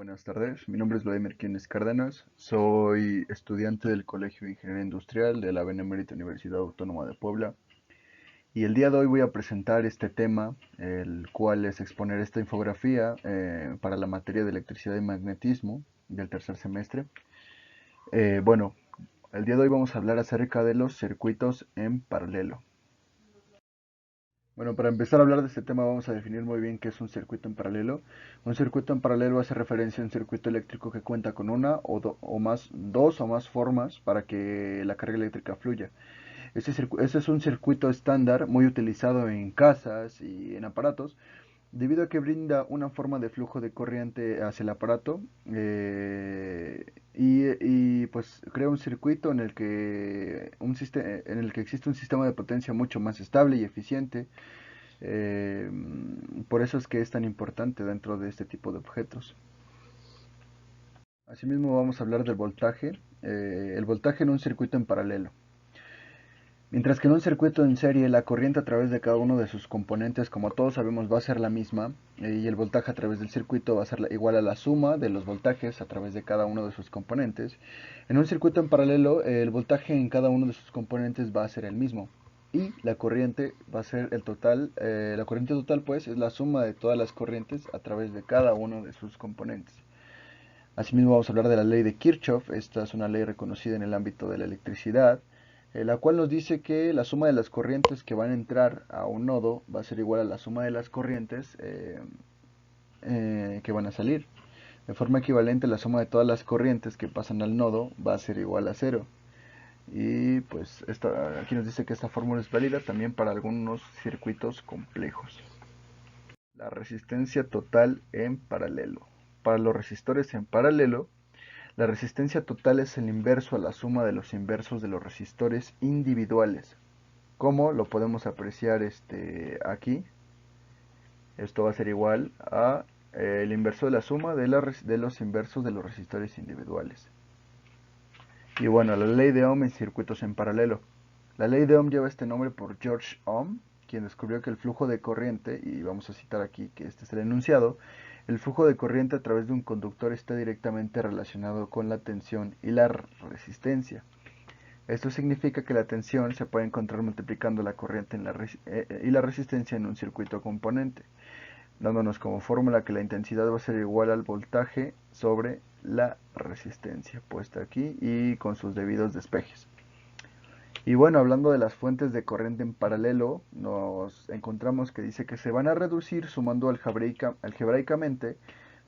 Buenas tardes, mi nombre es Vladimir Quienes Cárdenas, soy estudiante del Colegio de Ingeniería Industrial de la Benemérita Universidad Autónoma de Puebla y el día de hoy voy a presentar este tema, el cual es exponer esta infografía para la materia de electricidad y magnetismo del tercer semestre. Bueno, el día de hoy vamos a hablar acerca de los circuitos en paralelo. Bueno, para empezar a hablar de este tema vamos a definir muy bien qué es un circuito en paralelo. Un circuito en paralelo hace referencia a un circuito eléctrico que cuenta con dos o más formas para que la carga eléctrica fluya. Ese es un circuito estándar muy utilizado en casas y en aparatos, debido a que brinda una forma de flujo de corriente hacia el aparato pues crea un circuito en el que existe un sistema de potencia mucho más estable y eficiente. eh, por eso es que es tan importante dentro de este tipo de objetos. Asimismo vamos a hablar del voltaje, el voltaje en un circuito en paralelo. Mientras que en un circuito en serie la corriente a través de cada uno de sus componentes, como todos sabemos, va a ser la misma, y el voltaje a través del circuito va a ser igual a la suma de los voltajes a través de cada uno de sus componentes. En un circuito en paralelo el voltaje en cada uno de sus componentes va a ser el mismo y la corriente va a ser el total. La corriente total pues es la suma de todas las corrientes a través de cada uno de sus componentes. Asimismo vamos a hablar de la ley de Kirchhoff. Esta es una ley reconocida en el ámbito de la electricidad, la cual nos dice que la suma de las corrientes que van a entrar a un nodo va a ser igual a la suma de las corrientes que van a salir. De forma equivalente, la suma de todas las corrientes que pasan al nodo va a ser igual a cero. Y pues aquí nos dice que esta fórmula es válida también para algunos circuitos complejos. La resistencia total en paralelo. Para los resistores en paralelo, la resistencia total es el inverso a la suma de los inversos de los resistores individuales. ¿Cómo lo podemos apreciar aquí? Esto va a ser igual a el inverso de la suma de los inversos de los resistores individuales. Y bueno, la ley de Ohm en circuitos en paralelo. La ley de Ohm lleva este nombre por George Ohm, quien descubrió que el flujo de corriente, y vamos a citar aquí que este es el enunciado, el flujo de corriente a través de un conductor está directamente relacionado con la tensión y la resistencia. Esto significa que la tensión se puede encontrar multiplicando la corriente y la resistencia en un circuito componente, dándonos como fórmula que la intensidad va a ser igual al voltaje sobre la resistencia, puesta aquí y con sus debidos despejes. Y bueno, hablando de las fuentes de corriente en paralelo, nos encontramos que dice que se van a reducir sumando algebraicamente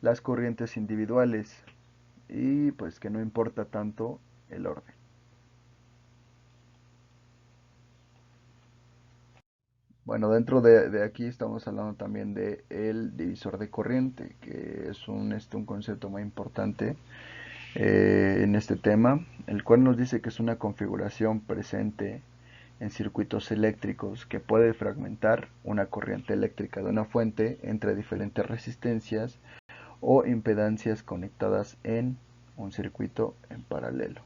las corrientes individuales y pues que no importa tanto el orden. Bueno, dentro de aquí estamos hablando también de el divisor de corriente, que es un concepto muy importante en este tema, el cual nos dice que es una configuración presente en circuitos eléctricos que puede fragmentar una corriente eléctrica de una fuente entre diferentes resistencias o impedancias conectadas en un circuito en paralelo.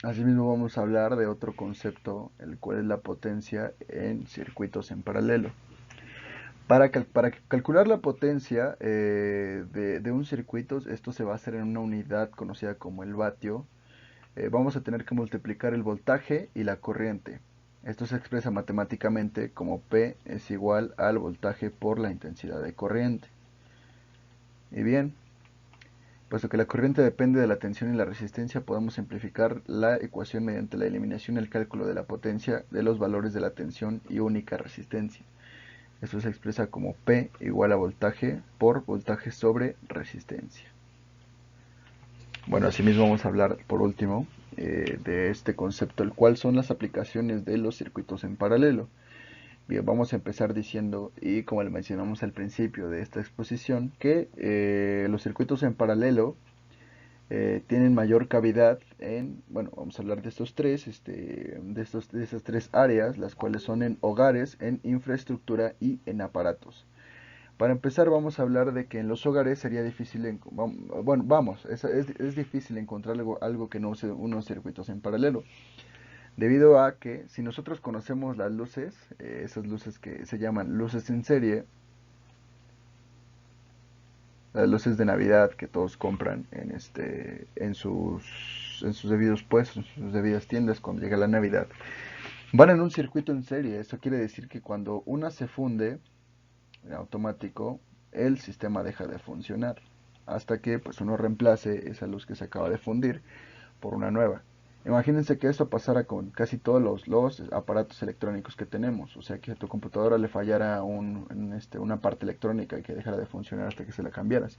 Asimismo vamos a hablar de otro concepto, el cual es la potencia en circuitos en paralelo. Para calcular la potencia de un circuito, esto se va a hacer en una unidad conocida como el vatio. Vamos a tener que multiplicar el voltaje y la corriente. Esto se expresa matemáticamente como P es igual al voltaje por la intensidad de corriente. Y bien, puesto que la corriente depende de la tensión y la resistencia, podemos simplificar la ecuación mediante la eliminación y el cálculo de la potencia de los valores de la tensión y única resistencia. Esto se expresa como P igual a voltaje por voltaje sobre resistencia. Bueno, asimismo vamos a hablar por último de este concepto, el cual son las aplicaciones de los circuitos en paralelo. Bien, vamos a empezar diciendo, y como le mencionamos al principio de esta exposición, que los circuitos en paralelo tienen mayor cavidad bueno, vamos a hablar de estos tres, de esas tres áreas, las cuales son en hogares, en infraestructura y en aparatos. Para empezar vamos a hablar de que en los hogares sería difícil, es difícil encontrar algo que no use unos circuitos en paralelo, debido a que si nosotros conocemos las luces, esas luces que se llaman luces en serie, las luces de Navidad que todos compran en sus debidos puestos, en sus debidas tiendas cuando llega la Navidad, van en un circuito en serie. Eso quiere decir que cuando una se funde en automático, el sistema deja de funcionar hasta que pues uno reemplace esa luz que se acaba de fundir por una nueva. Imagínense que esto pasara con casi todos los aparatos electrónicos que tenemos, o sea que a tu computadora le fallara una parte electrónica y que dejara de funcionar hasta que se la cambiaras.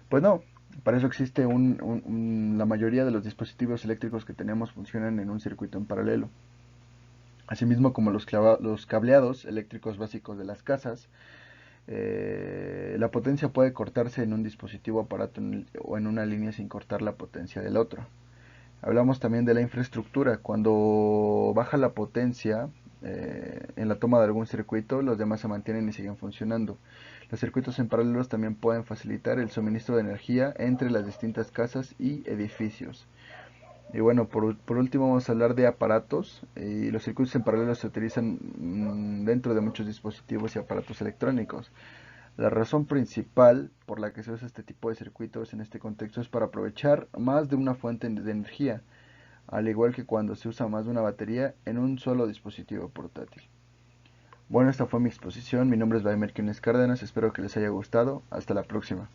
Pues no, para eso existe la mayoría de los dispositivos eléctricos que tenemos funcionan en un circuito en paralelo. Asimismo como los cableados eléctricos básicos de las casas, la potencia puede cortarse en un dispositivo aparato o en una línea sin cortar la potencia del otro. Hablamos también de la infraestructura. Cuando baja la potencia en la toma de algún circuito, los demás se mantienen y siguen funcionando. Los circuitos en paralelos también pueden facilitar el suministro de energía entre las distintas casas y edificios. Y bueno, por último vamos a hablar de aparatos. Y los circuitos en paralelo se utilizan dentro de muchos dispositivos y aparatos electrónicos. La razón principal por la que se usa este tipo de circuitos en este contexto es para aprovechar más de una fuente de energía, al igual que cuando se usa más de una batería en un solo dispositivo portátil. Bueno, esta fue mi exposición. Mi nombre es Vladimir Quiñones Cárdenas. Espero que les haya gustado. Hasta la próxima.